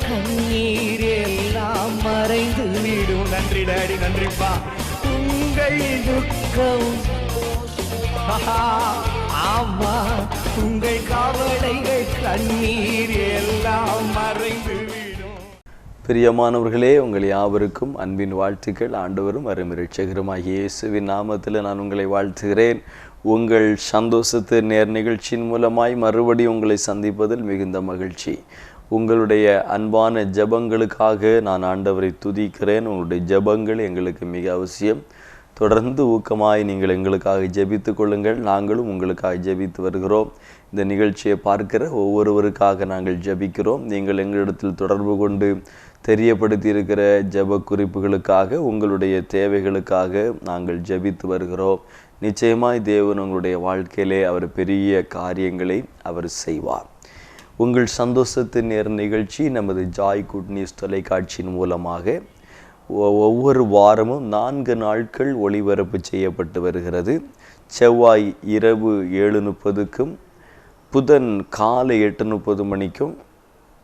கண்ணீர் எல்லாம் மறைந்து விடும். நன்றி டாடி, நன்றிப்பா. உங்கள் துக்கம் ஆமா, உங்கள் கவலைகள் கண்ணீர் எல்லாம் மறைந்து விடும். பிரியமானவர்களே, உங்கள் யாவருக்கும் அன்பின் வாழ்த்துக்கள். ஆண்டவரும் அருமைரட்சகருமாகிய இயேசுவின் நாமத்தில் நான் உங்களை வாழ்த்துகிறேன். உங்கள் சந்தோஷத்து நேர் நிகழ்ச்சியின் மூலமாய் மறுபடியும் உங்களை சந்திப்பதில் மிகுந்த மகிழ்ச்சி. உங்களுடைய அன்பான ஜெபங்களுக்காக நான் ஆண்டவரை துதிக்கிறேன். உங்களுடைய ஜெபங்கள் எங்களுக்கு மிக அவசியம். தொடர்ந்து ஊக்கமாய் நீங்கள் எங்களுக்காக ஜெபித்து கொள்ளுங்கள். நாங்களும் உங்களுக்காக ஜெபித்து வருகிறோம். இந்த நிகழ்ச்சியை பார்க்கிற ஒவ்வொருவருக்காக நாங்கள் ஜெபிக்கிறோம். நீங்கள் எங்களிடத்தில் தொடர்பு கொண்டு தெரியப்படுத்தி இருக்கிற ஜெப குறிப்புகளுக்காக, உங்களுடைய தேவைகளுக்காக நாங்கள் ஜெபித்து வருகிறோம். நிச்சயமாய் தேவன் உங்களுடைய வாழ்க்கையிலே அவர் பெரிய காரியங்களை அவர் செய்வார். உங்கள் சந்தோஷத்தின் நேர நிகழ்ச்சி நமது ஜாய் குட் நியூஸ் தொலைக்காட்சியின் மூலமாக ஒவ்வொரு வாரமும் 4 நாட்கள் ஒளிபரப்பு செய்யப்பட்டு வருகிறது. செவ்வாய் இரவு 7:30க்கும், புதன் காலை 8:30 மணிக்கும்,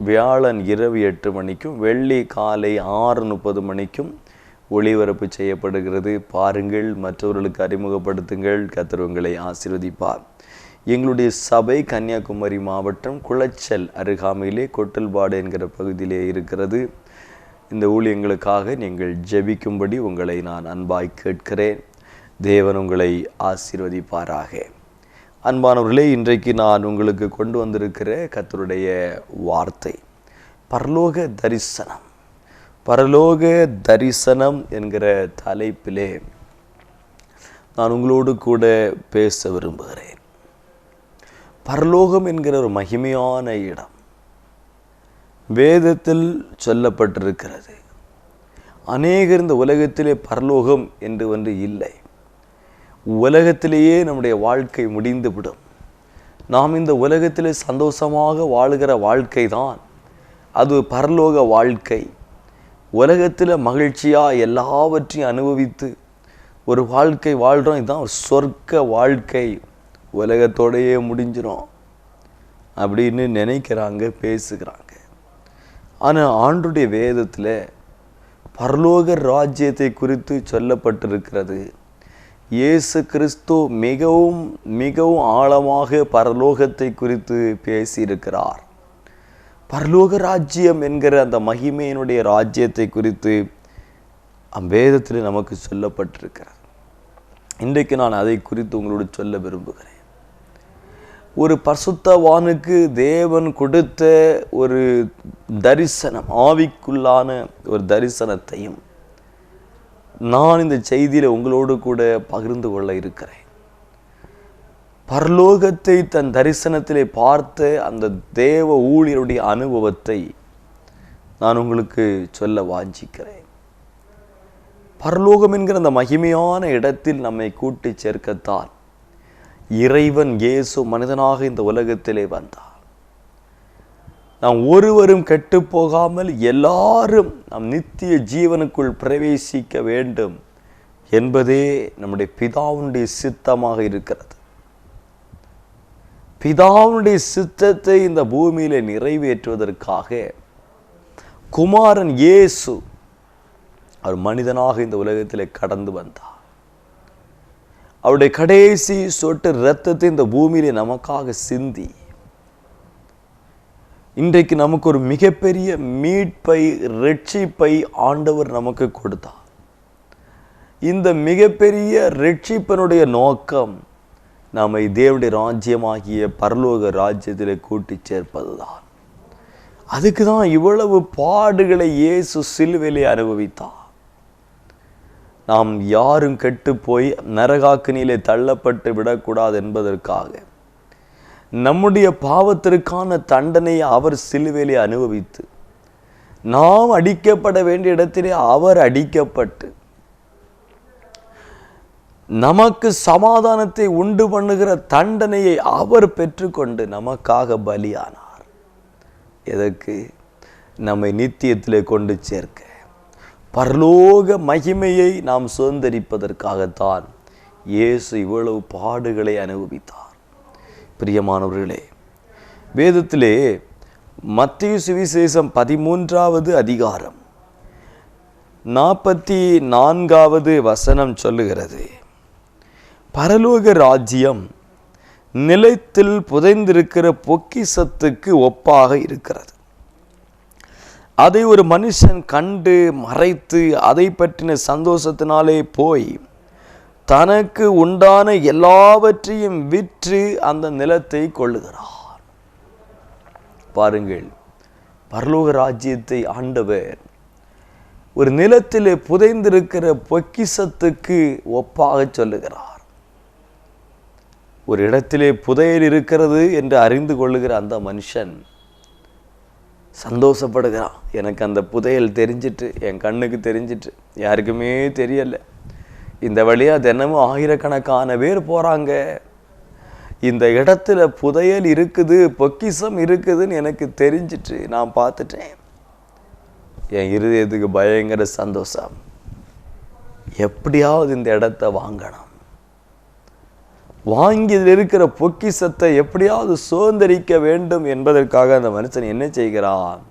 வியாழன் இரவு 8 மணிக்கும், வெள்ளி காலை 6:30 மணிக்கும் ஒளிபரப்பு செய்யப்படுகிறது. பாருங்கள், மற்றவர்களுக்கு அறிமுகப்படுத்துங்கள். கர்த்தர் உங்களை ஆசீர்வதிப்பார். எங்களுடைய சபை கன்னியாகுமரி மாவட்டம் குளச்சல் அருகாமையிலே கொட்டல்பாடு என்கிற பகுதியிலே இருக்கிறது. இந்த ஊழியங்களுக்காக நீங்கள் ஜெபிக்கும்படி உங்களை நான் அன்பாய் கேட்கிறேன். தேவன் உங்களை ஆசீர்வதிப்பாராக. அன்பானவர்களே, இன்றைக்கு நான் உங்களுக்கு கொண்டு வந்திருக்கிற கர்த்தருடைய வார்த்தை பரலோக தரிசனம். பரலோக தரிசனம் என்கிற தலைப்பிலே நான் உங்களோடு கூட பேச விரும்புகிறேன். பரலோகம் என்கிற ஒரு மகிமையான இடம் வேதத்தில் சொல்லப்பட்டிருக்கிறது. அநேகர் இந்த உலகத்திலே பரலோகம் என்று ஒன்று இல்லை. உலகத்திலேயே நம்முடைய வாழ்க்கை முடிந்துவிடும். நாம் இந்த உலகத்திலே சந்தோஷமாக வாழுகிற வாழ்க்கை தான் அது பரலோக வாழ்க்கை. உலகத்தில் மகிழ்ச்சியாக எல்லாவற்றையும் அனுபவித்து ஒரு வாழ்க்கை வாழ்கிறோம். இதுதான் சொர்க்க வாழ்க்கை, உலகத்தோடையே முடிஞ்சிடும் அப்படின்னு நினைக்கிறாங்க, பேசுகிறாங்க. ஆனால் ஆண்டுடைய வேதத்தில் பரலோக ராஜ்யத்தை குறித்து சொல்லப்பட்டிருக்கிறது. இயேசு கிறிஸ்து மிகவும் மிகவும் ஆழமாக பரலோகத்தை குறித்து பேசியிருக்கிறார். பரலோக ராஜ்யம் என்கிற அந்த மகிமையினுடைய ராஜ்யத்தை குறித்து வேதத்தில் நமக்கு சொல்லப்பட்டிருக்கிறது. இன்றைக்கு நான் அதை குறித்து உங்களோடு சொல்ல விரும்புகிறேன். ஒரு பரிசுத்தவானுக்கு தேவன் கொடுத்த ஒரு தரிசனம், ஆவிக்குள்ளான ஒரு தரிசனத்தையும் நான் இந்த செய்தியில் உங்களோடு கூட பகிர்ந்து கொள்ள இருக்கிறேன். பரலோகத்தை தன் தரிசனத்திலே பார்த்த அந்த தேவ ஊழியருடைய அனுபவத்தை நான் உங்களுக்கு சொல்ல வாஞ்சிக்கிறேன். பரலோகம் என்கிற அந்த மகிமையான இடத்தில் நம்மை கூட்டி சேர்க்கத்தான் இறைவன் இயேசு மனிதனாக இந்த உலகத்திலே வந்தார். நாம் ஒருவரும் கெட்டு போகாமல் எல்லாரும் நாம் நித்திய ஜீவனுக்குள் பிரவேசிக்க வேண்டும் என்பதே நம்முடைய பிதாவுடைய சித்தமாக இருக்கிறது. பிதாவுடைய சித்தத்தை இந்த பூமியிலே நிறைவேற்றுவதற்காக குமாரன் இயேசு அவர் மனிதனாக இந்த உலகத்திலே கடந்து வந்தார். அவருடைய கடைசி சொட்டு இரத்தத்தை இந்த பூமியிலே நமக்காக சிந்தி இன்றைக்கு நமக்கு ஒரு மிகப்பெரிய மீட்பை, இரட்சிப்பை ஆண்டவர் நமக்கு கொடுத்தார். இந்த மிகப்பெரிய இரட்சிப்பனுடைய நோக்கம் நம்மை தேவனுடைய ராஜ்யமாகிய பரலோக ராஜ்யத்திலே கூட்டி சேர்ப்பதுதான். அதுக்கு தான் இவ்வளவு பாடுகளை இயேசு சிலுவையிலே அனுபவித்தார். நாம் யாரும் கெட்டு போய் நரகாக்கினியிலே தள்ளப்பட்டு விடக்கூடாது என்பதற்காக நம்முடைய பாவத்திற்கான தண்டனையை அவர் சிலுவையிலே அனுபவித்து, நாம் அடிக்கப்பட வேண்டிய இடத்திலே அவர் அடிக்கப்பட்டு, நமக்கு சமாதானத்தை உண்டு பண்ணுகிற தண்டனையை அவர் பெற்றுக்கொண்டு நமக்காக பலியானார். எதற்கு? நம்மை நித்தியத்திலே கொண்டு சேர்க்க, பரலோக மகிமையை நாம் சுதந்தரிப்பதற்காகத்தான் இயேசு இவ்வளவு பாடுகளை அனுபவித்தார். பிரியமானவர்களே, வேதத்திலே மத்தேயு சுவிசேஷம் 13வது அதிகாரம் 44வது வசனம் சொல்லுகிறது, பரலோக ராஜ்யம் நிலத்தில் புதைந்திருக்கிற பொக்கிஷத்துக்கு ஒப்பாக இருக்கிறது. அதை ஒரு மனுஷன் கண்டு மறைத்து அதை பற்றின சந்தோஷத்தினாலே போய் தனக்கு உண்டான எல்லாவற்றையும் விற்று அந்த நிலத்தை கொள்ளுகிறார். பாருங்கள், பரலோக ராஜ்யத்தை ஆண்டவர் ஒரு நிலத்திலே புதைந்திருக்கிற பொக்கிஷத்துக்கு ஒப்பாக சொல்லுகிறார். ஒரு இடத்திலே புதையல் இருக்கிறது என்று அறிந்து கொள்ளுகிற அந்த மனுஷன் சந்தோஷப்படுகிறான். எனக்கு அந்த புதையல் தெரிஞ்சிட்டு, என் கண்ணுக்கு தெரிஞ்சிட்டு, யாருக்குமே தெரியலை. இந்த வழியாக தினமும் ஆயிரக்கணக்கான பேர் போகிறாங்க. இந்த இடத்துல புதையல் இருக்குது, பொக்கிஷம் இருக்குதுன்னு எனக்கு தெரிஞ்சிட்டு நான் பார்த்துட்டேன். என் இருதயத்துக்கு பயங்கர சந்தோஷம். எப்படியாவது இந்த இடத்த வாங்கணும், வாங்கி இருக்கிற பொக்கிஷத்தை எப்படியாவது சுதந்திரிக்க வேண்டும் என்பதற்காக அந்த மனுஷன் என்ன செய்கிறான்?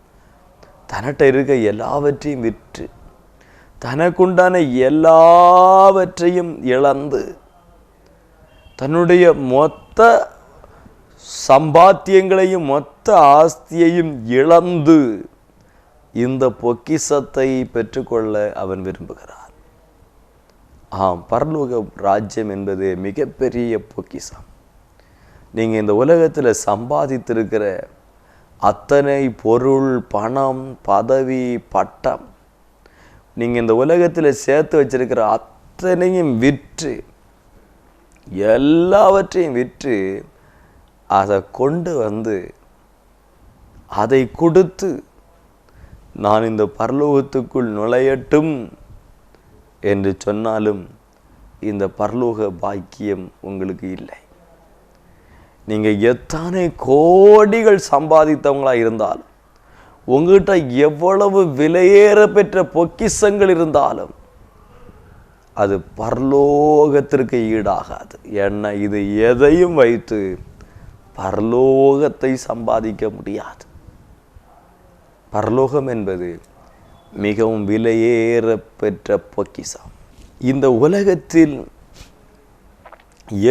தன்னிட்ட இருக்க எல்லாவற்றையும் விற்று தனக்குண்டான எல்லாவற்றையும் இழந்து தன்னுடைய மொத்த சம்பாத்தியங்களையும் மொத்த ஆஸ்தியையும் இழந்து இந்த பொக்கிஷத்தை பெற்றுக்கொள்ள அவன் விரும்புகிறான். பரலோக ராஜ்யம் என்பது மிகப்பெரிய பொக்கிஷம். நீங்கள் இந்த உலகத்தில் சம்பாதித்திருக்கிற அத்தனை பொருள், பணம், பதவி, பட்டம், நீங்கள் இந்த உலகத்தில் சேர்த்து வச்சிருக்கிற அத்தனையும் விற்று, எல்லாவற்றையும் விற்று அதை கொண்டு வந்து அதை கொடுத்து நான் இந்த பரலோகத்துக்குள் நுழையட்டும் என்று சொன்னாலும் இந்த பரலோக பாக்கியம் உங்களுக்கு இல்லை. நீங்கள் எத்தனை கோடிகள் சம்பாதித்தவங்களாக இருந்தாலும், உங்ககிட்ட எவ்வளவு விலையேற பெற்ற பொக்கிஷங்கள் இருந்தாலும் அது பரலோகத்திற்கு ஈடாகாது. ஏன்னா இது எதையும் வைத்து பரலோகத்தை சம்பாதிக்க முடியாது. பரலோகம் என்பது மிகவும் விலையேற பெற்ற பொக்கிஷம். இந்த உலகத்தில்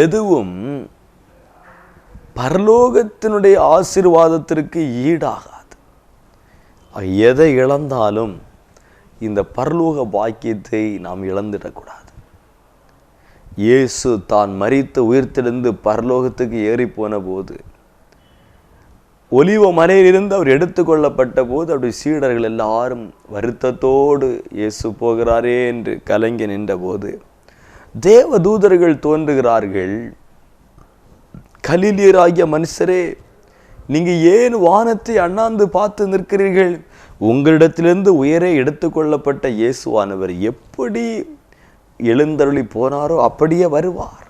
எதுவும் பரலோகத்தினுடைய ஆசீர்வாதத்திற்கு ஈடாகாது. எதை இழந்தாலும் இந்த பரலோக பாக்கியத்தை நாம் இழந்துடக்கூடாது. இயேசு தான் மரித்து உயிர்த்தெழுந்து பரலோகத்துக்கு ஏறி போன போது, ஒலிவ மலையிலிருந்து அவர் எடுத்துக்கொள்ளப்பட்ட போது அவருடைய சீடர்கள் எல்லாரும் வருத்தத்தோடு இயேசு போகிறாரே என்று கலங்கி நின்ற போது தேவ தூதர்கள் தோன்றுகிறார்கள். கலிலியராகிய மனுஷரே, நீங்கள் ஏன் வானத்தை அண்ணாந்து பார்த்து நிற்கிறீர்கள்? உங்களிடத்திலிருந்து உயரே எடுத்துக்கொள்ளப்பட்ட இயேசுவானவர் எப்படி எழுந்தருளி போனாரோ அப்படியே வருவார்,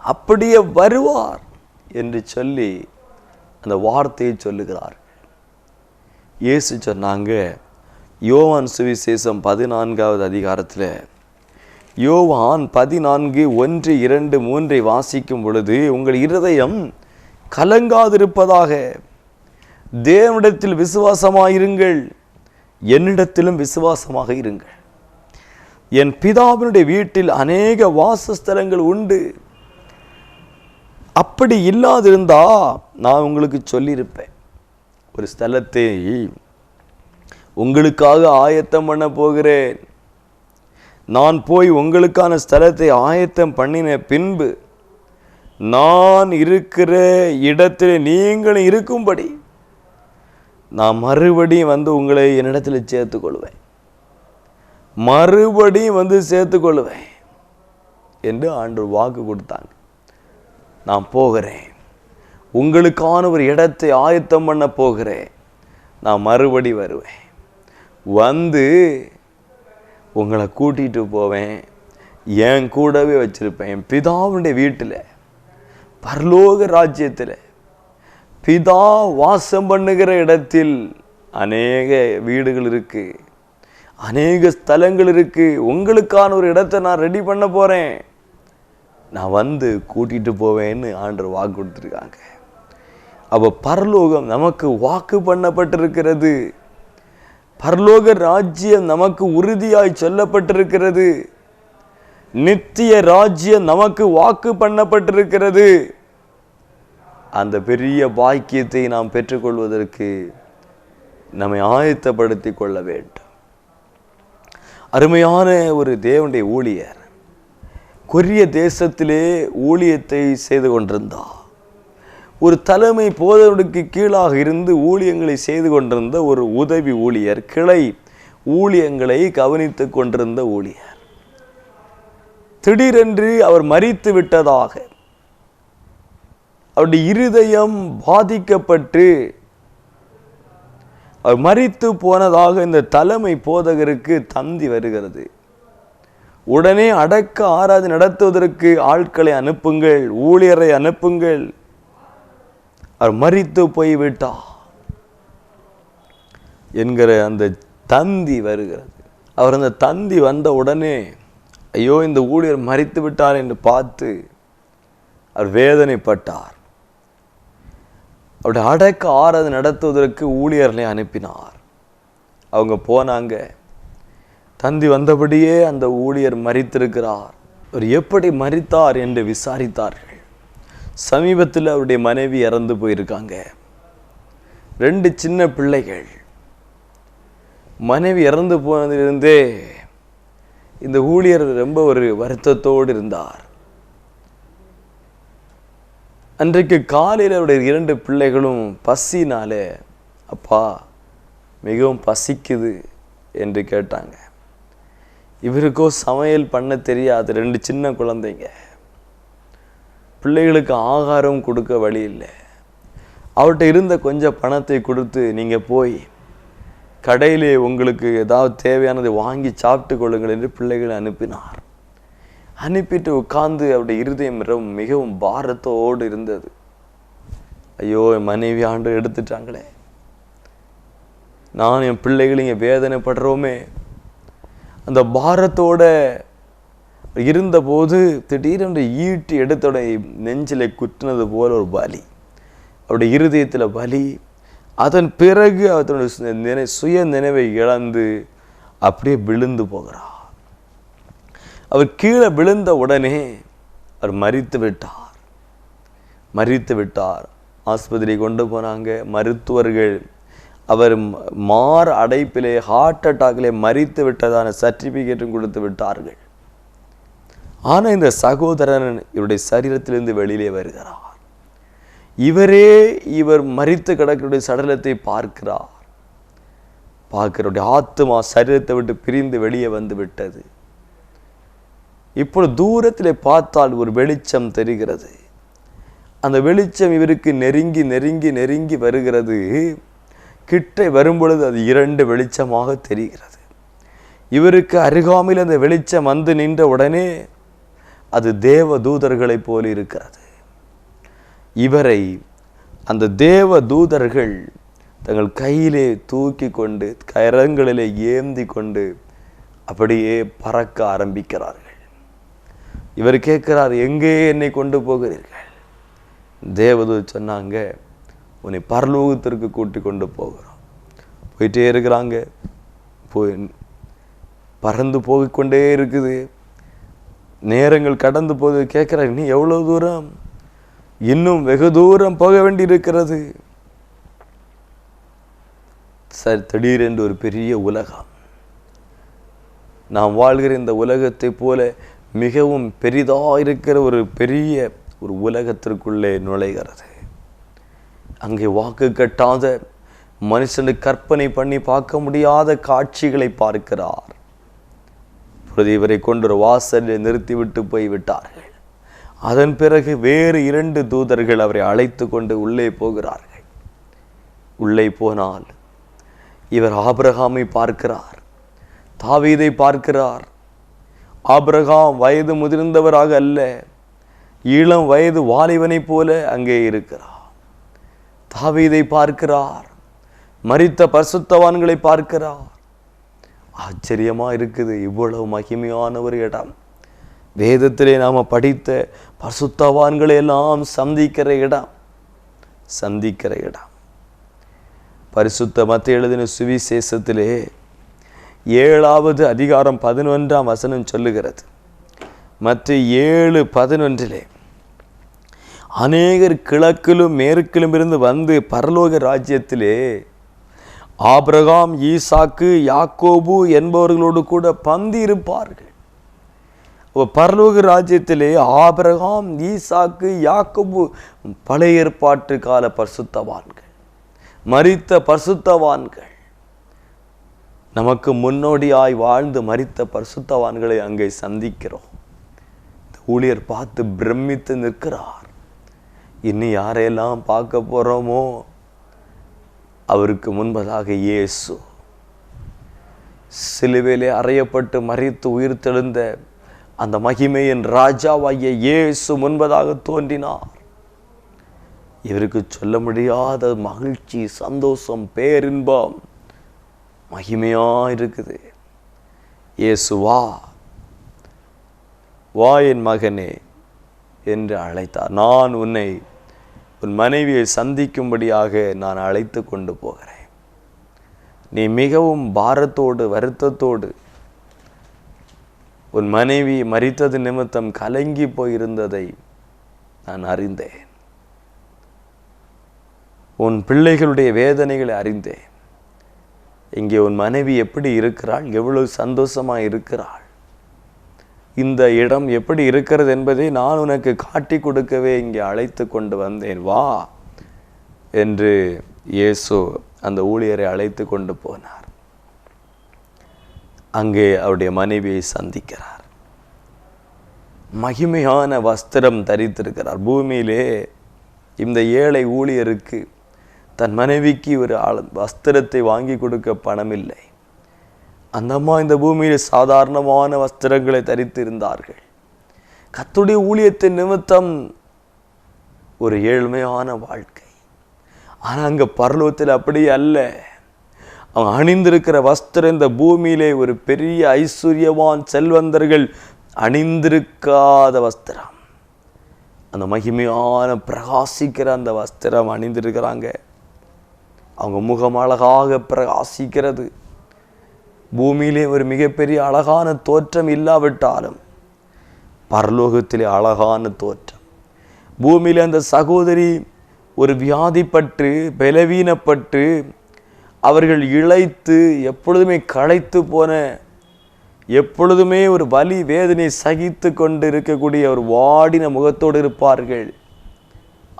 அப்படியே வருவார் என்று சொல்லி அந்த வார்த்தையை சொல்லுகிறார். இயேசு சொன்னாங்க, யோவான் சுவிசேஷம் 14வது அதிகாரத்தில் யோவான் 14:1-2-3 வாசிக்கும் பொழுது, உங்கள் இருதயம் கலங்காதிருப்பதாக, தேவனிடத்தில் விசுவாசமாயிருங்கள், என்னிடத்திலும் விசுவாசமாக இருங்கள். என் பிதாவினுடைய வீட்டில் அநேக வாசஸ்தலங்கள் உண்டு. அப்படி இல்லாதிருந்தா நான் உங்களுக்கு சொல்லியிருப்பேன். ஒரு ஸ்தலத்தை உங்களுக்காக ஆயத்தம் பண்ண போகிறேன். நான் போய் உங்களுக்கான ஸ்தலத்தை ஆயத்தம் பண்ணின பின்பு நான் இருக்கிற இடத்தில் நீங்களும் இருக்கும்படி நான் மறுபடியும் வந்து உங்களை என்னிடத்தில் சேர்த்துக்கொள்வேன், மறுபடியும் வந்து சேர்த்துக்கொள்வேன் என்று ஆண்டவர் வாக்கு கொடுத்தாங்க. நான் போகிறேன், உங்களுக்கான ஒரு இடத்தை ஆயத்தம் பண்ண போகிறேன், நான் மறுபடி வருவேன், வந்து உங்களை கூட்டிகிட்டு போவேன், என் கூடவே வச்சிருப்பேன். என் பிதாவுடைய வீட்டில், பரலோக ராஜ்யத்தில், பிதா வாசம் பண்ணுகிற இடத்தில் அநேக வீடுகள் இருக்கு, அநேக ஸ்தலங்கள் இருக்கு. உங்களுக்கான ஒரு இடத்தை நான் ரெடி பண்ண போறேன், நான் வந்து கூட்டிட்டு போவேன்னு ஆண்டவர் வாக்கு கொடுத்துருக்காங்க. பரலோகம் நமக்கு வாக்கு பண்ணப்பட்டிருக்கிறது. பரலோக ராஜ்யம் நமக்கு உறுதியாய் சொல்லப்பட்டிருக்கிறது. நித்திய ராஜ்யம் நமக்கு வாக்கு பண்ணப்பட்டிருக்கிறது. அந்த பெரிய பாக்கியத்தை நாம் பெற்றுக்கொள்வதற்கு நம்மை ஆயத்தப்படுத்திக் கொள்ள வேண்டும். அருமையான ஒரு தேவனுடைய ஊழியர் கொரிய தேசத்திலே ஊழியத்தை செய்து கொண்டிருந்தார். ஒரு தலைமை போதவனுக்கு கீழாக இருந்து ஊழியங்களை செய்து கொண்டிருந்த ஒரு உதவி ஊழியர், கிளை ஊழியங்களை கவனித்து கொண்டிருந்த ஊழியர், திடீரென்று அவர் மரித்து விட்டதாக அவருடைய இருதயம் பாதிக்கப்பட்டு அவர் மரித்து போனதாக இந்த தலைமை போதகருக்கு தந்தி வருகிறது. உடனே அடக்க ஆராதனை நடத்துவதற்கு ஆட்களை அனுப்புங்கள், ஊழியரை அனுப்புங்கள், அவர் மரித்து போய்விட்டார் என்கிற அந்த தந்தி வருகிறது. அவர் அந்த தந்தி வந்த உடனே ஐயோ இந்த ஊழியர் மரித்து விட்டார் என்று பார்த்து அவர் வேதனைப்பட்டார். அவருடைய அடக்க ஆராதனை நடத்துவதற்கு ஊழியர்களை அனுப்பினார். அவங்க போனாங்க. தந்தி வந்தபடியே அந்த ஊழியர் மரித்திருக்கிறார். அவர் எப்படி மரித்தார் என்று விசாரித்தார்கள். சமீபத்தில் அவருடைய மனைவி இறந்து போயிருக்காங்க. 2 சின்ன பிள்ளைகள். மனைவி இறந்து போனதிலிருந்தே இந்த ஊழியர் ரொம்ப ஒரு வருத்தத்தோடு இருந்தார். அன்றைக்கு காலையில் அவருடைய 2 பிள்ளைகளும் பசினாலே அப்பா மிகவும் பசிக்குது என்று கேட்டாங்க. இவருக்கோ சமையல் பண்ண தெரியாது. 2 சின்ன குழந்தைங்க. பிள்ளைகளுக்கு ஆகாரம் கொடுக்க வழி இல்லை. அவர்கிட்ட இருந்த கொஞ்சம் பணத்தை கொடுத்து நீங்கள் போய் கடையிலே உங்களுக்கு ஏதாவது தேவையானதை வாங்கி சாப்பிட்டு கொள்ளுங்கள் என்று பிள்ளைகளை அனுப்பினார். அனுப்பிட்டு உட்கார்ந்து அவருடைய இருதயம் மிகவும் பாரத்தோடு இருந்தது. ஐயோ என் மனைவி ஆண்டு எடுத்துட்டாங்களே, நான் என் பிள்ளைகள் இங்கே வேதனைப்படுறோமே. அந்த பாரத்தோட இருந்தபோது திடீரென்று ஈட்டி எடுத்தோட நெஞ்சிலை குத்தினது போல ஒரு வலி, அவருடைய இருதயத்தில் வலி. அதன் பிறகு அவருடைய சுய நினைவை இழந்து அப்படியே விழுந்து போகிறார். அவர் கீழே விழுந்த உடனே அவர் மரித்து விட்டார். ஆஸ்பத்திரி கொண்டு போனாங்க. மருத்துவர்கள் அவர் மார் அடைப்பிலே ஹார்ட் அட்டாக்லே மரித்து விட்டதான சர்டிபிகேட்டும் கொடுத்து விட்டார்கள். ஆனால் இந்த சகோதரன் இவருடைய சரீரத்திலிருந்து வெளியிலே வருகிறார். இவர் மரித்து கிடக்கிற சடலத்தை பார்க்கிறாருடைய ஆத்மா சரீரத்தை விட்டு பிரிந்து வெளியே வந்து விட்டது. இப்பொழுது தூரத்திலே பார்த்தால் ஒரு வெளிச்சம் தெரிகிறது. அந்த வெளிச்சம் இவருக்கு நெருங்கி நெருங்கி நெருங்கி வருகிறது. கிட்ட வரும்பொழுது அது 2 வெளிச்சமாக தெரிகிறது. இவருக்கு அருகாமையில் அந்த வெளிச்சம் வந்து நின்ற உடனே அது தேவ தூதர்களை போல இருக்கிறது. இவரை அந்த தேவ தூதர்கள் தங்கள் கையிலே தூக்கி கொண்டு கரங்களிலே ஏந்தி கொண்டு அப்படியே பறக்க ஆரம்பிக்கிறார்கள். இவர் கேட்கிறார், எங்கே என்னை கொண்டு போகிறீர்கள்? தேவதூதர் சொன்னாங்க, உன்னை பரலோகத்திற்கு கூட்டி கொண்டு போகிறோம். போயிட்டே இருக்கிறாங்க. பறந்து போய்கொண்டே இருக்குது. நேரங்கள் கடந்து போது கேட்கிறார், நீ எவ்வளவு தூரம்? இன்னும் வெகு தூரம் போக வேண்டி இருக்கிறது. சரி, திடீரென்று ஒரு பெரிய உலகம், நாம் வாழ்கிற இந்த உலகத்தை போல மிகவும் பெரிதாக இருக்கிற ஒரு பெரிய ஒரு உலகத்திற்குள்ளே நுழைகிறது. அங்கே வாக்கு கட்டாத மனுஷனுக்கு கற்பனை பண்ணி பார்க்க முடியாத காட்சிகளை பார்க்கிறார். இவரை கொண்டு ஒரு வாசலில் நிறுத்திவிட்டு போய்விட்டார்கள். அதன் பிறகு வேறு 2 தூதர்கள் அவரை அழைத்து கொண்டு உள்ளே போகிறார்கள். உள்ளே போனால் இவர் ஆபிரகாமை பார்க்கிறார், தாவீதை பார்க்கிறார். ஆபிரகாம் வயது முதிர்ந்தவராக அல்ல, இளம் வயது வாலிபனை போல அங்கே இருக்கிறார். தாவீதை பார்க்கிறார், மரித்த பரிசுத்தவான்களை பார்க்கிறார். ஆச்சரியமா இருக்குது. இவ்வளவு மகிமையான ஒரு இடம், வேதத்திலே நாம படித்த பரிசுத்தவான்களை எல்லாம் சந்திக்கிற இடம், சந்திக்கிற இடம். பரிசுத்த மத்தேயு எழுதின சுவிசேஷத்திலே 7வது அதிகாரம் 11ஆம் வசனம் சொல்லுகிறது. மத்தேயு 7:11 அநேகர் கிழக்கிலும் மேற்கிலும் இருந்து வந்து பரலோக ராஜ்யத்திலே ஆபிரகாம், ஈசாக்கு, யாக்கோபு என்பவர்களோடு கூட பந்தி இருப்பார்கள். பரலோக ராஜ்யத்திலே ஆபிரகாம், ஈசாக்கு, யாக்கோபு பழைய ஏற்பாட்டு கால பரிசுத்தவான்கள், மரித்த பரிசுத்தவான்கள், நமக்கு முன்னோடியாய் வாழ்ந்து மரித்த பரிசுத்தவான்களை அங்கே சந்திக்கிறோம். ஊழியர் பார்த்து பிரமித்து நிற்கிறார். இனி யாரையெல்லாம் பார்க்க போறோமோ அவருக்கு முன்பதாக இயேசு சிலுவையிலே அறையப்பட்டு மரித்து உயிர்த்தெழுந்த அந்த மகிமையின் ராஜாவாகிய இயேசு முன்பதாக தோன்றினார். இவருக்கு சொல்ல முடியாத மகிழ்ச்சி, சந்தோஷம், பேரின்பம், மகிமையா இருக்குது. இயேசு வா வா என் மகனே என்று அழைத்தார். நான் உன்னை உன் மனைவியை சந்திக்கும்படியாக நான் அழைத்து கொண்டு போகிறேன். நீ மிகவும் பாரத்தோடு வருத்தத்தோடு உன் மனைவி மரித்தது நிமித்தம் கலங்கி போயிருந்ததை நான் அறிந்தேன். உன் பிள்ளைகளுடைய வேதனைகளை அறிந்தேன். இங்கே உன் மனைவி எப்படி இருக்கிறாள், எவ்வளவு சந்தோஷமாக இருக்கிறாள், இந்த இடம் எப்படி இருக்கிறது என்பதை நான் உனக்கு காட்டி கொடுக்கவே இங்கே அழைத்து கொண்டு வந்தேன், வா என்று இயேசு அந்த ஊழியரை அழைத்து கொண்டு போனார். அங்கே அவருடைய மனைவியை சந்திக்கிறார். மகிமையான வஸ்திரம் தரித்திருக்கிறார். பூமியிலே இந்த ஏழை ஊழியருக்கு தன் மனைவிக்கு ஒரு வஸ்திரத்தை வாங்கி கொடுக்க பணம் இல்லை. அந்த அம்மா இந்த பூமியில் சாதாரணமான வஸ்திரங்களை தரித்து இருந்தார்கள். கர்த்தருடைய ஊழியத்தின் நிமித்தம் ஒரு ஏழ்மையான வாழ்க்கை. ஆனால் அங்கே பரலோகத்தில் அப்படி அல்ல. அவங்க அணிந்திருக்கிற வஸ்திரம் இந்த பூமியிலே ஒரு பெரிய ஐஸ்வர்யவான் செல்வந்தர்கள் அணிந்திருக்காத வஸ்திரம். அந்த மகிமையான பிரகாசிக்கிற அந்த வஸ்திரம் அணிந்திருக்கிறாங்க. அவங்க முகம் அழகாக பிரகாசிக்கிறது. பூமியிலே ஒரு மிகப்பெரிய அழகான தோற்றம் இல்லாவிட்டாலும் பரலோகத்திலே அழகான தோற்றம். பூமியிலே அந்த சகோதரி ஒரு வியாதிப்பட்டு பலவீனப்பட்டு அவர்கள் இளைத்து எப்பொழுதுமே களைத்து போன, எப்பொழுதுமே ஒரு வலி வேதனை சகித்து கொண்டு இருக்கக்கூடிய ஒரு வாடின முகத்தோடு இருப்பார்கள்.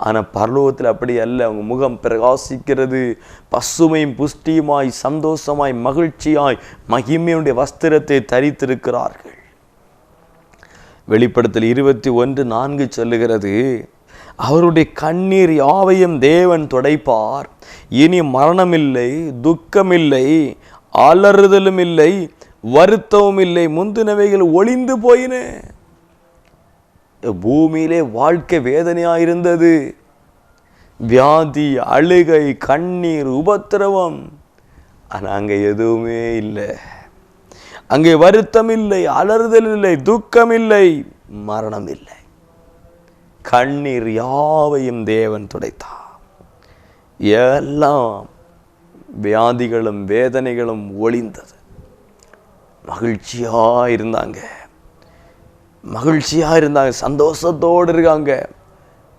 ஆனால் பரலோகத்தில் அப்படி அல்ல. அவங்க முகம் பிரகாசிக்கிறது. பசுமையும் புஷ்டியுமாய் சந்தோஷமாய் மகிழ்ச்சியாய் மகிமையுடைய வஸ்திரத்தை தரித்திருக்கிறார்கள். வெளிப்படுத்தல் 21:4 சொல்லுகிறது, அவருடைய கண்ணீர் யாவையும் தேவன் துடைப்பார். இனி மரணமில்லை, துக்கமில்லை, அலறுதலும் இல்லை, வருத்தமும் இல்லை, முந்தினவைகள் ஒளிந்து போயின. பூமியிலே வாழ்க்கை வேதனையாயிருந்தது. வியாதி, அழுகை, கண்ணீர், உபத்திரவம். ஆனால் அங்கே எதுவுமே இல்லை. அங்கே வருத்தம் இல்லை, அலறுதல் இல்லை, துக்கம் இல்லை, மரணம் இல்லை. கண்ணீர் யாவையும் தேவன் துடைத்தார். எல்லாம் வியாதிகளும் வேதனைகளும் ஒளிந்தது. மகிழ்ச்சியாக இருந்தாங்க, சந்தோஷத்தோடு இருக்காங்க.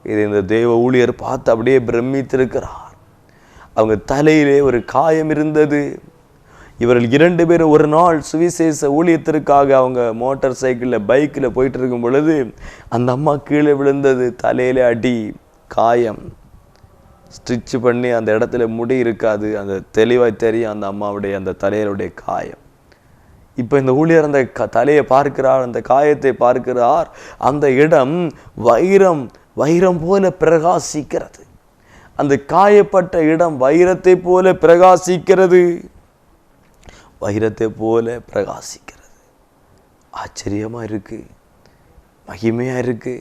இது இந்த தேவ ஊழியர் பார்த்து அப்படியே பிரமித்திருக்கிறார். அவங்க தலையிலே ஒரு காயம் இருந்தது. இவர்கள் 2 பேரும் ஒரு நாள் சுவிசேஷ ஊழியத்திற்காக அவங்க மோட்டார் சைக்கிளில் பைக்கில் போயிட்டு இருக்கும் பொழுது அந்த அம்மா கீழே விழுந்தது. தலையில அடி, காயம், ஸ்டிச் பண்ணி அந்த இடத்துல முடி இருக்காது, அந்த தெளிவாய் தெரியும் அந்த அம்மாவுடைய அந்த தலையிலுடைய காயம். இப்போ இந்த ஊழியர் அந்த தலையை பார்க்கிறார், அந்த காயத்தை பார்க்கிறார். அந்த இடம் வைரம் போல பிரகாசிக்கிறது. அந்த காயப்பட்ட இடம் வைரத்தை போல பிரகாசிக்கிறது. வைரத்தை போல பிரகாசிக்கிறது. ஆச்சரியமா இருக்கு, மகிமையா இருக்கு.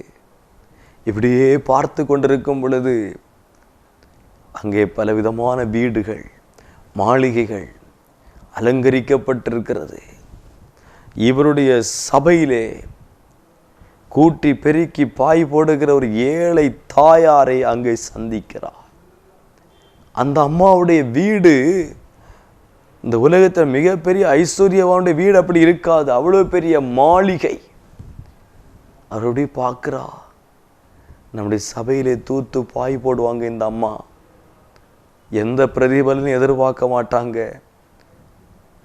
இப்படியே பார்த்து கொண்டிருக்கும் பொழுது அங்கே பலவிதமான வீடுகள், மாளிகைகள் அலங்கரிக்கப்பட்டிருக்கிறது. இவருடைய சபையிலே கூட்டி பெருக்கி பாய் போடுகிற ஒரு ஏழை தாயாரை அங்கே சந்திக்கிறார். அந்த அம்மாவுடைய வீடு இந்த உலகத்தில் மிகப்பெரிய ஐஸ்வர்யவானுடைய வீடு அப்படி இருக்காது, அவ்வளோ பெரிய மாளிகை. அவருடைய பார்க்குறா. நம்முடைய சபையிலே தூத்து பாய் போடுவாங்க இந்த அம்மா, எந்த பிரதிபலனும் எதிர்பார்க்க மாட்டாங்க,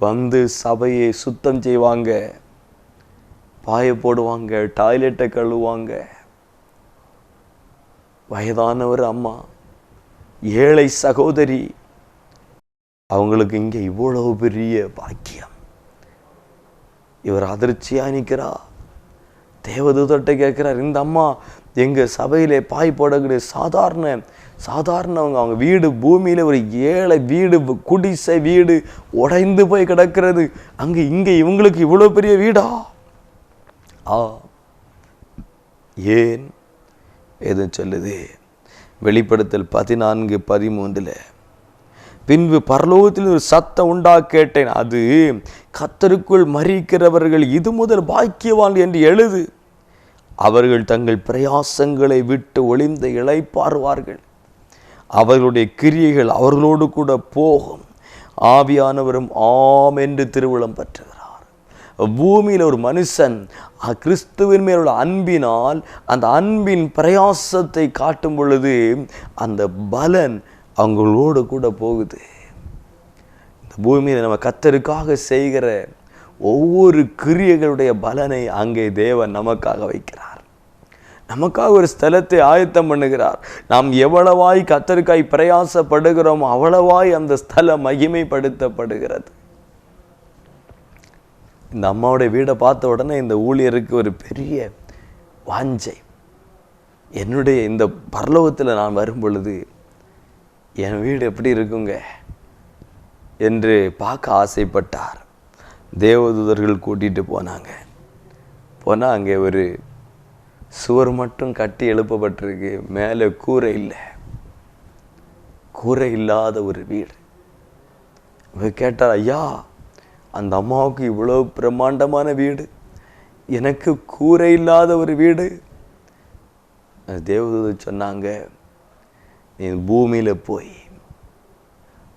வந்து சபையை சுத்தம் செய்வாங்க, பாய போடுவாங்க, டாய்லெட்டை கழுவுவாங்க. வயதானவர் அம்மா, ஏழை சகோதரி, அவங்களுக்கு இங்கே இவ்வளவு பெரிய பாக்கியம். இவர் அதிர்ச்சியா நிற்கிறா. தேவதூதர்கிட்ட கேட்கிறார், இந்த அம்மா எங்க சபையிலே பாய் போடக்கூடிய சாதாரணவங்க, அவங்க வீடு பூமியில ஒரு ஏழை வீடு, குடிசை வீடு உடைந்து போய் கிடக்கிறது, இங்க இவங்களுக்கு இவ்வளவு பெரிய வீடா? ஏன் எது சொல்லுது? வெளிப்படுத்தல் 14:13, பின்பு பரலோகத்தில் ஒரு சத்தம் உண்டா கேட்டேன், அது கர்த்தருக்குள் மரிக்கிறவர்கள் இது முதல் பாக்கியவான் என்று எழுது. அவர்கள் தங்கள் பிரயாசங்களை விட்டு ஒளிந்த இளைப்பாறுவார்கள், அவர்களுடைய கிரியைகள் அவர்களோடு கூட போகும். ஆவியானவரும் ஆம் என்று திருவுளம் பெற்றுகிறார். பூமியில் ஒரு மனுஷன் கிறிஸ்துவின் மேலுள்ள அன்பினால் அந்த அன்பின் பிரயாசத்தை காட்டும் பொழுது அந்த பலன் அவங்களோடு கூட போகுது. இந்த பூமியில் நம்ம கர்த்தருக்காக செய்கிற ஒவ்வொரு கிரியைகளுடைய பலனை அங்கே தேவன் நமக்காக வைக்கிறார். நமக்காக ஒரு ஸ்தலத்தை ஆயத்தம் பண்ணுகிறார். நாம் எவ்வளவாய் கர்த்தருக்காய் பிரயாசப்படுகிறோம் அவ்வளவாய் அந்த ஸ்தலம் மகிமைப்படுத்தப்படுகிறது. இந்த அம்மாவுடைய வீடை பார்த்த உடனே இந்த ஊழியருக்கு ஒரு பெரிய வாஞ்சை, என்னுடைய இந்த பரலோகத்தில் நான் வரும் பொழுது என் வீடு எப்படி இருக்குங்க என்று பார்க்க ஆசைப்பட்டார். தேவதூதர்கள் கூட்டிகிட்டு போனால் அங்கே ஒரு சுவர் மட்டும் கட்டி எழுப்பப்பட்டிருக்கு, மேலே கூரை இல்லை, கூரை இல்லாத ஒரு வீடு. கேட்டார், ஐயா அந்த அம்மாவுக்கு இவ்வளோ பிரம்மாண்டமான வீடு, எனக்கு கூரை இல்லாத ஒரு வீடு. தேவதூதர் சொன்னாங்க, நீ பூமியில் போய்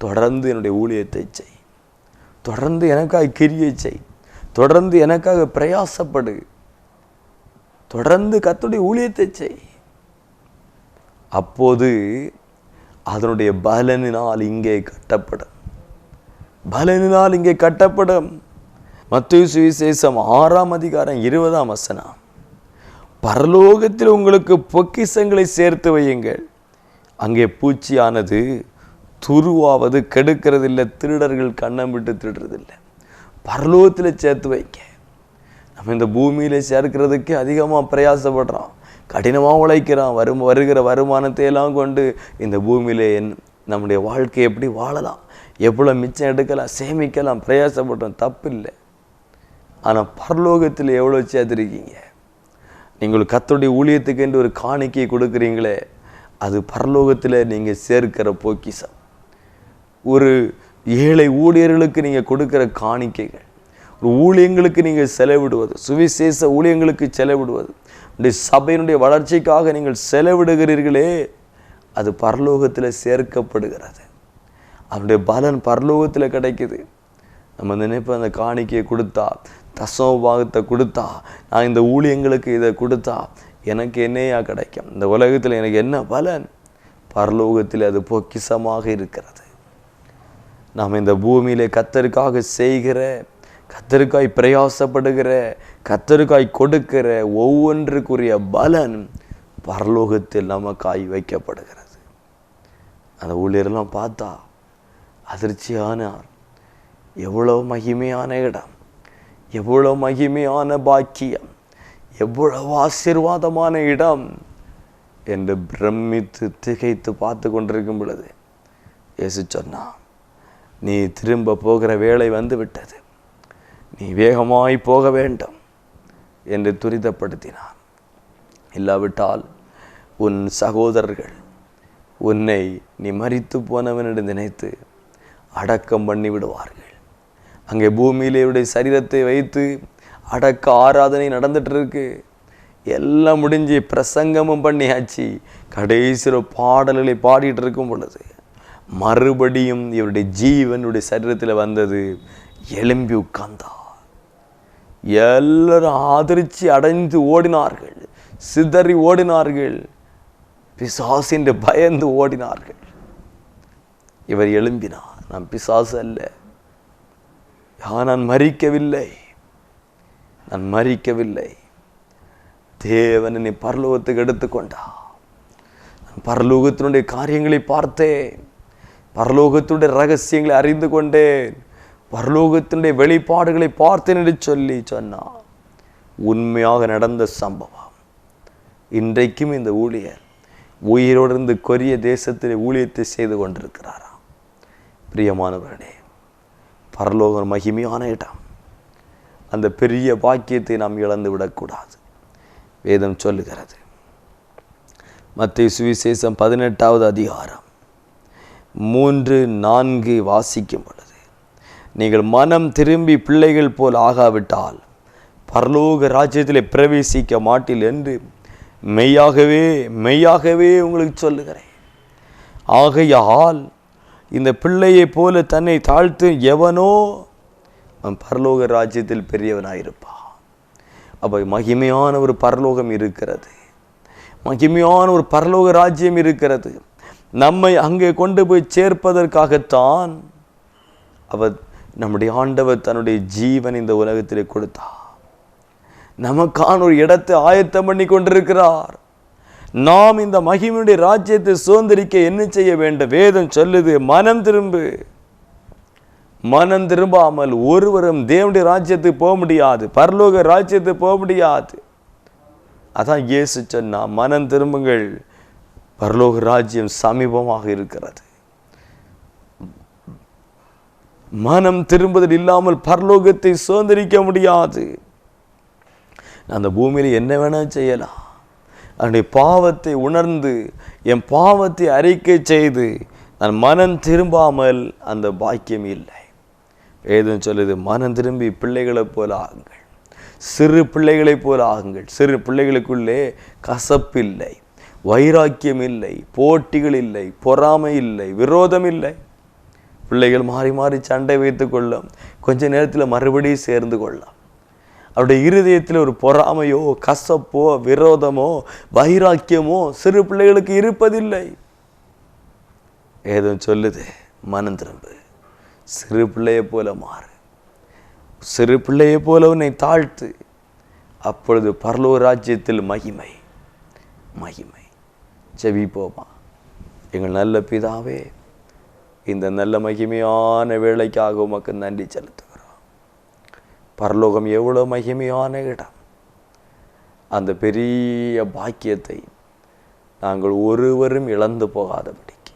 தொடர்ந்து என்னுடைய ஊழியத்தை செய், தொடர்ந்து எனக்காக கிரியை செய், தொடர்ந்து எனக்காக பிரயாசப்படு, தொடர்ந்து கர்த்தருடைய ஊழியத்தை செய். அப்போது அதனுடைய பலனினால் இங்கே கட்டப்படும், பலனினால் இங்கே கட்டப்படும். மத்தேயு சுவிசேஷம் 6:20, பரலோகத்தில் உங்களுக்கு பொக்கிஷங்களை சேர்த்து வையுங்கள், அங்கே பூச்சியானது துருவாவது கெடுக்கிறதில்லை, திருடர்கள் கண்ணம் விட்டு திருடுறதில்லை. பரலோகத்தில் சேர்த்து வைக்க. நம்ம இந்த பூமியில் சேர்க்கிறதுக்கு அதிகமாக பிரயாசப்படுறோம், கடினமாக உழைக்கிறோம், வருகிற வருமானத்தை எல்லாம் கொண்டு இந்த பூமியில் நம்முடைய வாழ்க்கையை எப்படி வாழலாம், எவ்வளோ மிச்சம் எடுக்கலாம், சேமிக்கலாம் பிரயாசப்படுறோம், தப்பு இல்லை. ஆனால் பரலோகத்தில் எவ்வளோ சேர்த்துருக்கீங்க? நீங்கள் கர்த்தருடைய ஊழியத்துக்கு என்று ஒரு காணிக்கை கொடுக்குறீங்களே, அது பரலோகத்தில் நீங்கள் சேர்க்கிற பொக்கிஷம். ஒரு ஏழை ஊழியர்களுக்கு நீங்கள் கொடுக்குற காணிக்கைகள், ஒரு ஊழியங்களுக்கு நீங்கள் செலவிடுவது, சுவிசேஷ ஊழியங்களுக்கு செலவிடுவது, உடைய சபையினுடைய வளர்ச்சிக்காக நீங்கள் செலவிடுகிறீர்களே, அது பரலோகத்தில் சேர்க்கப்படுகிறது. அதனுடைய பலன் பரலோகத்தில் கிடைக்குது. நம்ம நினைப்ப அந்த காணிக்கையை கொடுத்தா, தசமபாகத்தை கொடுத்தா, நான் இந்த ஊழியங்களுக்கு இதை கொடுத்தா எனக்கு என்னையா கிடைக்கும், இந்த உலகத்தில் எனக்கு என்ன பலன்? பரலோகத்தில் அது பொக்கிஷமாக இருக்கிறது. நாம் இந்த பூமியிலே கர்த்தருக்காக செய்கிற, கர்த்தருக்காய் பிரயாசப்படுகிற, கர்த்தருக்காய் கொடுக்கிற ஒவ்வொன்றுக்குரிய பலன் பரலோகத்தில் நமக்காய் வைக்கப்படுகிறது. அந்த ஊழியரெல்லாம் பார்த்தா அதிர்ச்சியானார். எவ்வளோ மகிமையான இடம், எவ்வளோ மகிமையான பாக்கியம், எவ்வளவு ஆசீர்வாதமான இடம் என்று பிரமித்து திகைத்து பார்த்து கொண்டிருக்கும் பொழுது இயேசு சொன்னார், நீ திரும்ப போகிற வேளை வந்து விட்டது, நீ வேகமாய் போக வேண்டும் என்று துரிதப்படுத்தினார். இல்லாவிட்டால் உன் சகோதரர்கள் உன்னை நீ மரித்து போனவன் என்று நினைத்து அடக்கம் பண்ணி விடுவார்கள். அங்கே பூமியிலே சரீரத்தை வைத்து அடக்க ஆராதனை நடந்துட்டு இருக்கு. எல்லாம் முடிஞ்சு பிரசங்கமும் பண்ணியாச்சு. கடைசியில் பாடல்களை பாடிட்டு இருக்கும் பொழுது மறுபடியும் இவருடைய ஜீவனுடைய சரீரத்தில் வந்தது. எழும்பி உட்கார்ந்தார். எல்லாரும் அதிர்ச்சி அடைந்து ஓடினார்கள், சிதறி ஓடினார்கள், பிசாசின் பயந்து ஓடினார்கள். இவர் எழும்பினார். நான் பிசாசு அல்ல, நான் மரிக்கவில்லை, நான் மரிக்கவில்லை. தேவன் என்னை பரலோகத்துக்கு எடுத்துக்கொண்டார். நான் பரலோகத்தினுடைய காரியங்களை பார்த்தேன், பரலோகத்தினுடைய ரகசியங்களை அறிந்து கொண்டேன், பரலோகத்தினுடைய வெளிப்பாடுகளை பார்த்தேன் என்று சொல்லி சொன்னார். உண்மையாக நடந்த சம்பவம். இன்றைக்கும் இந்த ஊழியர் உயிரோடு இருந்து கொரிய தேசத்தில் ஊழியத்தை செய்து கொண்டிருக்கிறாராம். பிரியமானவர்களே, பரலோகம் மகிமையான இடம். அந்த பெரிய பாக்கியத்தை நாம் இழந்து விடக்கூடாது. வேதம் சொல்லுகிறது, மத்தேயு சுவிசேஷம் 18வது அதிகாரம் 3-4 வாசிக்கும் பொழுது, நீங்கள் மனம் திரும்பி பிள்ளைகள் போல் ஆகாவிட்டால் பரலோக ராஜ்யத்திலே பிரவேசிக்க மாட்டீர்கள் என்று மெய்யாகவே மெய்யாகவே உங்களுக்கு சொல்லுகிறேன். ஆகையால் இந்த பிள்ளையை போல தன்னை தாழ்த்து எவனோ அவன் பரலோக ராஜ்யத்தில் பெரியவனாயிருப்பான். அப்போ மகிமையான ஒரு பரலோகம் இருக்கிறது, மகிமையான ஒரு பரலோக ராஜ்யம் இருக்கிறது. நம்மை அங்கே கொண்டு போய் சேர்ப்பதற்காகத்தான் அவர் நம்முடைய ஆண்டவர் தன்னுடைய ஜீவன் இந்த உலகத்திலே கொடுத்தார். நமக்கான ஒரு இடத்தை ஆயத்தம் பண்ணி கொண்டிருக்கிறார். நாம் இந்த மகிமையுடைய ராஜ்யத்தை சுதந்திரிக்க என்ன செய்ய வேண்டும்? வேதம் சொல்லுது, மனம் திரும்பு. மனம் திரும்பாமல் ஒருவரும் தேவனுடைய ராஜ்யத்துக்கு போக முடியாது, பரலோக ராஜ்யத்துக்கு போக முடியாது. அதான் இயேசு சொன்னா, மனம் திரும்புங்கள், பரலோக ராஜ்யம் சமீபமாக இருக்கிறது. மனம் திரும்புதல் இல்லாமல் பரலோகத்தை சுதந்திரிக்க முடியாது. அந்த பூமியில் என்ன வேணா செய்யலாம். அவனுடைய பாவத்தை உணர்ந்து என் பாவத்தை அறிக்கை செய்து நான் மனம் திரும்பாமல் அந்த பாக்கியம் இல்லை. வேதம் சொல்லுது, மனம் திரும்பி பிள்ளைகளைப் போல ஆகுங்கள், சிறு பிள்ளைகளைப் போல ஆகுங்கள். சிறு பிள்ளைகளுக்குள்ளே கசப்பில்லை, வைராக்கியம் இல்லை, போட்டிகள் இல்லை, பொறாமை இல்லை, விரோதம் இல்லை. பிள்ளைகள் மாறி மாறி சண்டை வைத்து கொள்ளும், கொஞ்ச நேரத்தில் மறுபடியும் சேர்ந்து கொள்ளலாம். அவருடைய இருதயத்தில் ஒரு பொறாமையோ கசப்போ விரோதமோ வைராக்கியமோ சிறு பிள்ளைகளுக்கு இருப்பதில்லை. ஏதோ சொல்லுது, மனம் திரும்பு, சிறு பிள்ளையை போல மாறு, சிறு பிள்ளையை போல உன்னை தாழ்த்து, அப்பொழுது பரலோக ராஜ்யத்தில் மகிமை மகிமை. ஜெபிப்போமா. எங்கள் நல்ல பிதாவே, இந்த நல்ல மகிமையான வேளைக்காக உமக்கு நன்றி செலுத்துகிறோம். பரலோகம் எவ்வளோ மகிமையான இடம். அந்த பெரிய பாக்கியத்தை நாங்கள் ஒருவரும் இழந்து போகாதபடிக்கு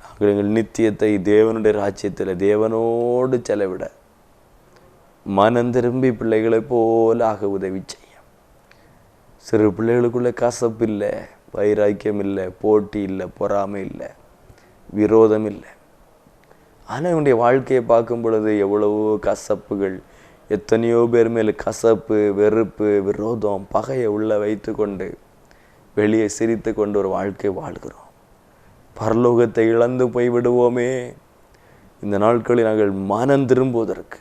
நாங்கள் எங்கள் நித்தியத்தை தேவனுடைய ராஜ்யத்தில் தேவனோடு செலவிட மனம் திரும்பி பிள்ளைகளைப் போல ஆக உதவி செய்யும். சிறு பிள்ளைகளுக்குள்ள கசப்பு இல்லை, வைராக்கியம் இல்லை, போட்டி இல்லை, பொறாமை இல்லை, விரோதம் இல்லை. ஆனால் இவனுடைய வாழ்க்கையை பார்க்கும் பொழுது எவ்வளவோ கசப்புகள், எத்தனையோ பேர் மேல் கசப்பு, வெறுப்பு, விரோதம், பகையை உள்ள வைத்து கொண்டு வெளியே சிரித்து கொண்டு ஒரு வாழ்க்கை வாழ்கிறோம். பரலோகத்தை இழந்து போய் விடுவோமே. இந்த நாட்களில் நாங்கள் மனம் திரும்புவதற்கு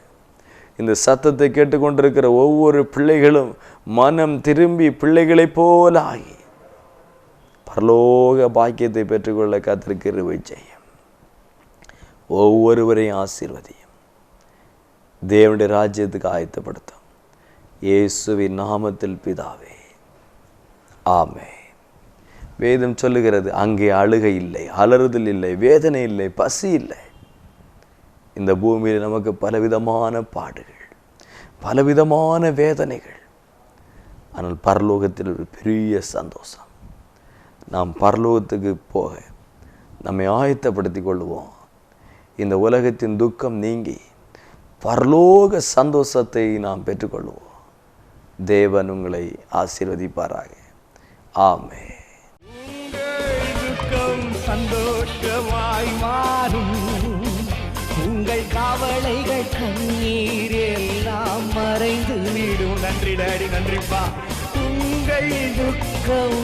இந்த சத்தத்தை கேட்டுக்கொண்டிருக்கிற ஒவ்வொரு பிள்ளைகளும் மனம் திரும்பி பிள்ளைகளைப் போல ஆகி பரலோக பாக்கியத்தை பெற்றுக்கொள்ள கர்த்தர் கிருபை செய்யும். ஒவ்வொருவரையும் ஆசீர்வதியும், தேவனுடைய ராஜ்யத்துக்கு ஆயத்தப்படுத்தும். இயேசுவின் நாமத்தில் பிதாவே, ஆமென். வேதம் சொல்லுகிறது, அங்கே அழுகை இல்லை, அலறுதல் இல்லை, வேதனை இல்லை, பசி இல்லை. இந்த பூமியில் நமக்கு பலவிதமான பாடுகள், பலவிதமான வேதனைகள். ஆனால் பரலோகத்தில் ஒரு பெரிய சந்தோஷம். நாம் பரலோகத்துக்கு போக நம்மை ஆயத்தப்படுத்தி கொள்வோம். இந்த உலகத்தின் துக்கம் நீங்கி பரலோக சந்தோஷத்தை நாம் பெற்றுக்கொள்வோம். தேவன் உங்களை ஆசீர்வதிப்பாராக. ஆமென். துக்கம் சந்தோஷமாய் மாறும், உங்கள் கவலைகள் கண்ணீர் எல்லாம் மறைந்து விடும். நன்றி டாடி, நன்றிப்பா. உங்கள் துக்கம்